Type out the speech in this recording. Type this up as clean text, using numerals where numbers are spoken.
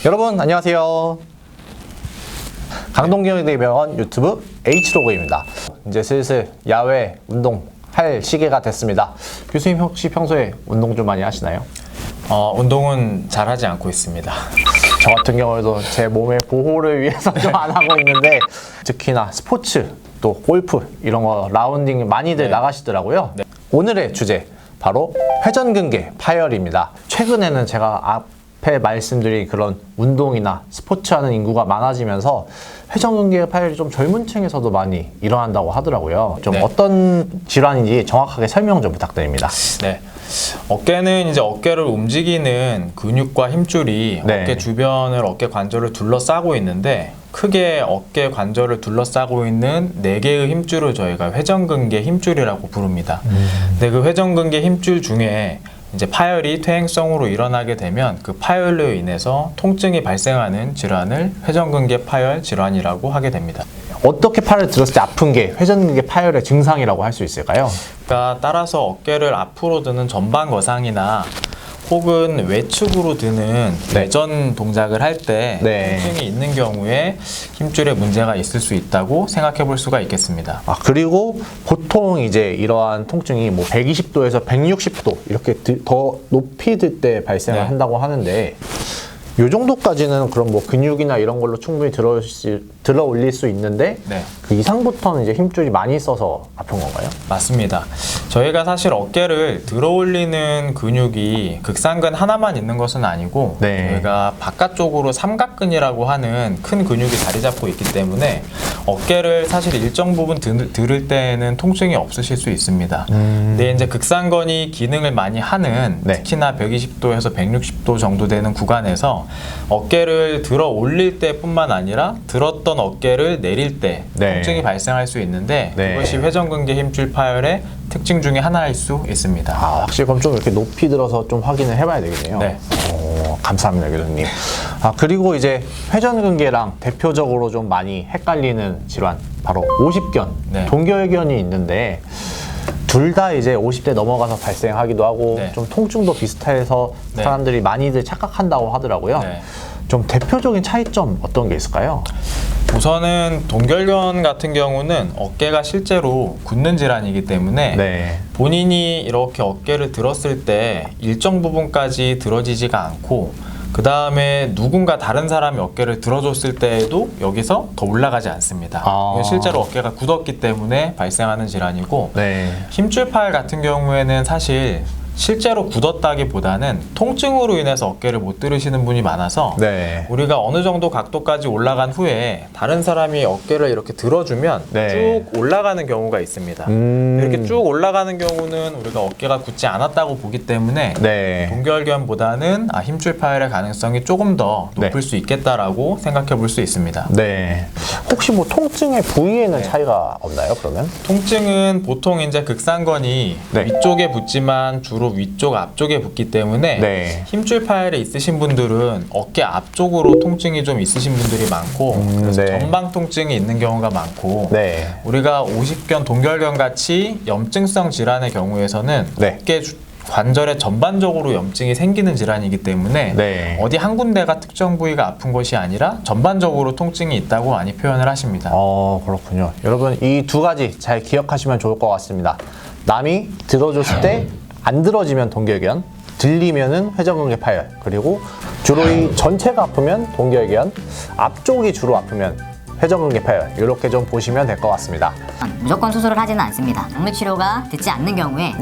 여러분 안녕하세요. 강동경희대병원 유튜브 H로그입니다. 이제 슬슬 야외 운동할 시기가 됐습니다. 교수님 혹시 평소에 운동 좀 많이 하시나요? 운동은 잘 하지 않고 있습니다. 저 같은 경우에도 제 몸의 보호를 위해서 좀 안 하고 있는데 특히나 스포츠 또 골프 이런 거 라운딩 많이들 나가시더라고요. 네. 오늘의 주제 바로 회전근개 파열입니다. 최근에는 제가 앞에 말씀드린 그런 운동이나 스포츠하는 인구가 많아지면서 회전근개 파열이 좀 젊은 층에서도 많이 일어난다고 하더라고요. 좀 네. 어떤 질환인지 정확하게 설명 좀 부탁드립니다. 네. 어깨는 이제 어깨를 움직이는 근육과 힘줄이 네. 어깨 주변을 어깨 관절을 둘러싸고 있는데 크게 어깨 관절을 둘러싸고 있는 4개의 힘줄을 저희가 회전근개 힘줄이라고 부릅니다. 근데 그 회전근개 힘줄 중에 이제 파열이 퇴행성으로 일어나게 되면 그 파열로 인해서 통증이 발생하는 질환을 회전근개 파열 질환이라고 하게 됩니다. 어떻게 팔을 들었을 때 아픈 게 회전근개 파열의 증상이라고 할 수 있을까요? 그러니까 따라서 어깨를 앞으로 드는 전방 거상이나 혹은 외측으로 드는 외전 동작을 할 때 통증이 있는 경우에 힘줄에 문제가 있을 수 있다고 생각해 볼 수가 있겠습니다. 그리고 보통 이제 이러한 통증이 뭐 120도에서 160도 이렇게 더 높이 들 때 발생을 한다고 하는데 이 정도까지는 그럼 뭐 근육이나 이런 걸로 충분히 들어 올릴 수 있는데 그 이상부터는 이제 힘줄이 많이 써서 아픈 건가요? 맞습니다. 저희가 사실 어깨를 들어 올리는 근육이 극상근 하나만 있는 것은 아니고 저희가 바깥쪽으로 삼각근이라고 하는 큰 근육이 자리 잡고 있기 때문에 어깨를 사실 일정 부분 들을 때에는 통증이 없으실 수 있습니다. 근데 이제 극상근이 기능을 많이 하는 특히나 120도에서 160도 정도 되는 구간에서 어깨를 들어 올릴 때뿐만 아니라 들었던 어깨를 내릴 때 통증이 발생할 수 있는데 그것이 회전근개 힘줄 파열의 특징 중에 하나일 수 있습니다. 확실히 그럼 좀 이렇게 높이 들어서 좀 확인을 해봐야 되겠네요. 네. 감사합니다, 교수님. 그리고 이제 회전근개랑 대표적으로 좀 많이 헷갈리는 질환 바로 50견, 동결견이 있는데 둘 다 이제 50대 넘어가서 발생하기도 하고 좀 통증도 비슷해서 사람들이 많이들 착각한다고 하더라고요. 좀 대표적인 차이점 어떤 게 있을까요? 우선은 동결견 같은 경우는 어깨가 실제로 굳는 질환이기 때문에 본인이 이렇게 어깨를 들었을 때 일정 부분까지 들어지지가 않고 그 다음에 누군가 다른 사람이 어깨를 들어줬을 때에도 여기서 더 올라가지 않습니다. 실제로 어깨가 굳었기 때문에 발생하는 질환이고 힘줄 파열 같은 경우에는 사실 실제로 굳었다기보다는 통증으로 인해서 어깨를 못 들으시는 분이 많아서 우리가 어느 정도 각도까지 올라간 후에 다른 사람이 어깨를 이렇게 들어주면 쭉 올라가는 경우가 있습니다. 이렇게 쭉 올라가는 경우는 우리가 어깨가 굳지 않았다고 보기 때문에 동결견보다는 힘줄 파열의 가능성이 조금 더 높을 수 있겠다라고 생각해 볼 수 있습니다. 혹시 뭐 통증의 부위에는 차이가 없나요, 그러면? 통증은 보통 이제 극상근이 위쪽에 붙지만 주로 위쪽 앞쪽에 붙기 때문에 힘줄 파열이 있으신 분들은 어깨 앞쪽으로 통증이 좀 있으신 분들이 많고 그래서 전방 통증이 있는 경우가 많고 우리가 50견, 동결견 같이 염증성 질환의 경우에서는 어깨 관절에 전반적으로 염증이 생기는 질환이기 때문에 어디 한 군데가 특정 부위가 아픈 것이 아니라 전반적으로 통증이 있다고 많이 표현을 하십니다. 그렇군요. 여러분 이 두 가지 잘 기억하시면 좋을 것 같습니다. 남이 들어줬을 때 안 들어지면 동결견, 들리면은 회전근개 파열, 그리고 주로 이 전체가 아프면 동결견, 앞쪽이 주로 아프면 회전근개 파열, 이렇게 좀 보시면 될 것 같습니다. 무조건 수술을 하지는 않습니다. 약물 치료가 듣지 않는 경우에